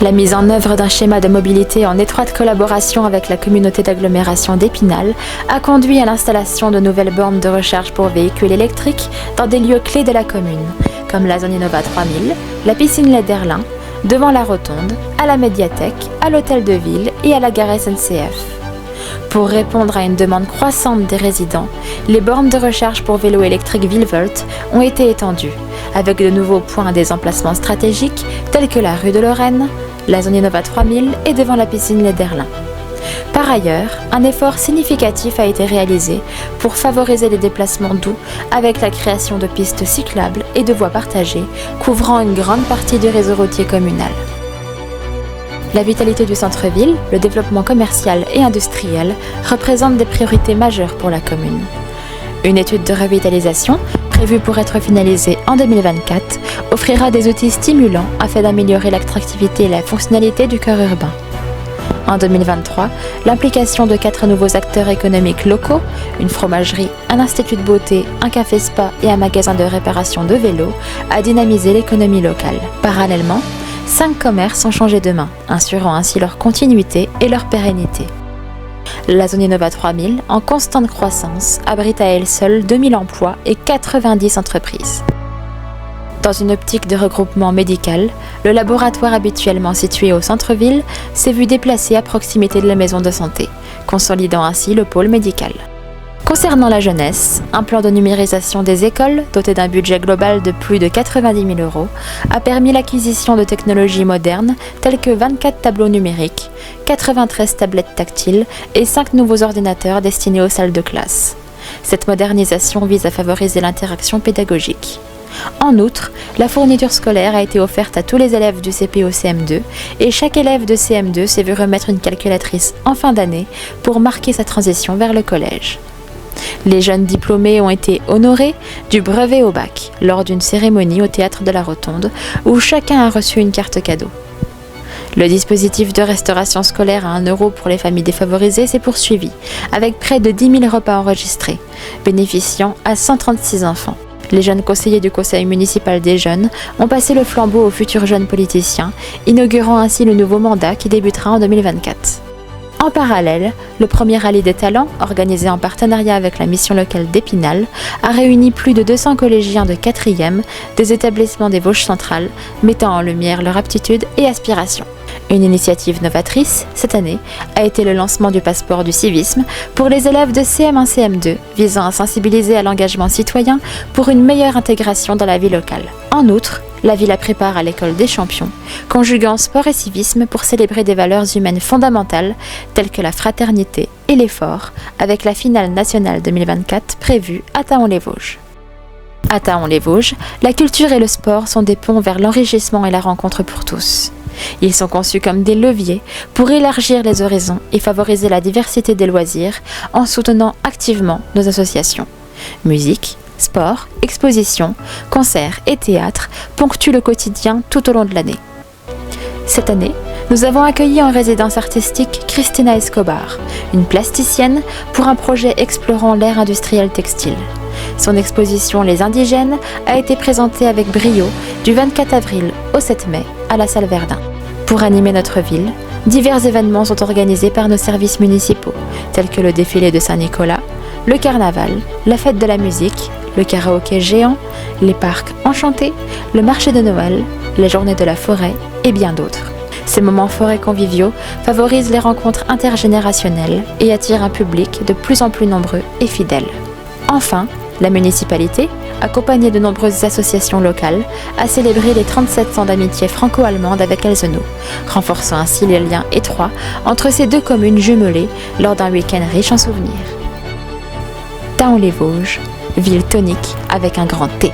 La mise en œuvre d'un schéma de mobilité en étroite collaboration avec la communauté d'agglomération d'Épinal a conduit à l'installation de nouvelles bornes de recharge pour véhicules électriques dans des lieux clés de la commune, comme la zone Innova 3000, la piscine Les d'Erlin, devant la rotonde, à la médiathèque, à l'hôtel de ville et à la gare SNCF. Pour répondre à une demande croissante des résidents, les bornes de recharge pour vélos électriques Villevolt ont été étendues, avec de nouveaux points à des emplacements stratégiques tels que la rue de Lorraine, la zone Innova 3000 et devant la piscine Les d'Erlin. Par ailleurs, un effort significatif a été réalisé pour favoriser les déplacements doux avec la création de pistes cyclables et de voies partagées couvrant une grande partie du réseau routier communal. La vitalité du centre-ville, le développement commercial et industriel représentent des priorités majeures pour la commune. Une étude de revitalisation, prévue pour être finalisée en 2024, offrira des outils stimulants afin d'améliorer l'attractivité et la fonctionnalité du cœur urbain. En 2023, l'implication de 4 nouveaux acteurs économiques locaux, une fromagerie, un institut de beauté, un café-spa et un magasin de réparation de vélos, a dynamisé l'économie locale. Parallèlement, 5 commerces ont changé de main, assurant ainsi leur continuité et leur pérennité. La zone Innova 3000, en constante croissance, abrite à elle seule 2000 emplois et 90 entreprises. Dans une optique de regroupement médical, le laboratoire habituellement situé au centre-ville s'est vu déplacé à proximité de la maison de santé, consolidant ainsi le pôle médical. Concernant la jeunesse, un plan de numérisation des écoles, doté d'un budget global de plus de 90 000 €, a permis l'acquisition de technologies modernes telles que 24 tableaux numériques, 93 tablettes tactiles et 5 nouveaux ordinateurs destinés aux salles de classe. Cette modernisation vise à favoriser l'interaction pédagogique. En outre, la fourniture scolaire a été offerte à tous les élèves du CP au CM2 et chaque élève de CM2 s'est vu remettre une calculatrice en fin d'année pour marquer sa transition vers le collège. Les jeunes diplômés ont été honorés du brevet au bac lors d'une cérémonie au théâtre de la Rotonde où chacun a reçu une carte cadeau. Le dispositif de restauration scolaire à 1 € pour les familles défavorisées s'est poursuivi avec près de 10 000 repas enregistrés, bénéficiant à 136 enfants. Les jeunes conseillers du conseil municipal des jeunes ont passé le flambeau aux futurs jeunes politiciens, inaugurant ainsi le nouveau mandat qui débutera en 2024. En parallèle, le premier rallye des talents, organisé en partenariat avec la mission locale d'Épinal, a réuni plus de 200 collégiens de 4e des établissements des Vosges centrales, mettant en lumière leur aptitude et aspiration. Une initiative novatrice, cette année, a été le lancement du passeport du civisme pour les élèves de CM1-CM2, visant à sensibiliser à l'engagement citoyen pour une meilleure intégration dans la vie locale. En outre, la ville la prépare à l'école des champions, conjuguant sport et civisme pour célébrer des valeurs humaines fondamentales telles que la fraternité et l'effort, avec la finale nationale 2024 prévue à Thaon-les-Vosges. À Thaon-les-Vosges, la culture et le sport sont des ponts vers l'enrichissement et la rencontre pour tous. Ils sont conçus comme des leviers pour élargir les horizons et favoriser la diversité des loisirs en soutenant activement nos associations. Musique, sport, expositions, concerts et théâtres ponctuent le quotidien tout au long de l'année. Cette année, nous avons accueilli en résidence artistique Cristina Escobar, une plasticienne pour un projet explorant l'ère industrielle textile. Son exposition Les Indigènes a été présentée avec brio du 24 avril au 7 mai à la salle Verdun. Pour animer notre ville, divers événements sont organisés par nos services municipaux, tels que le défilé de Saint-Nicolas, le carnaval, la fête de la musique, le karaoké géant, les parcs enchantés, le marché de Noël, les journées de la forêt et bien d'autres. Ces moments forts et conviviaux favorisent les rencontres intergénérationnelles et attirent un public de plus en plus nombreux et fidèle. Enfin, la municipalité, accompagnée de nombreuses associations locales, a célébré les 37 ans d'amitié franco-allemande avec Elsenau, renforçant ainsi les liens étroits entre ces deux communes jumelées lors d'un week-end riche en souvenirs. Thaon-les-Vosges, ville tonique avec un grand T.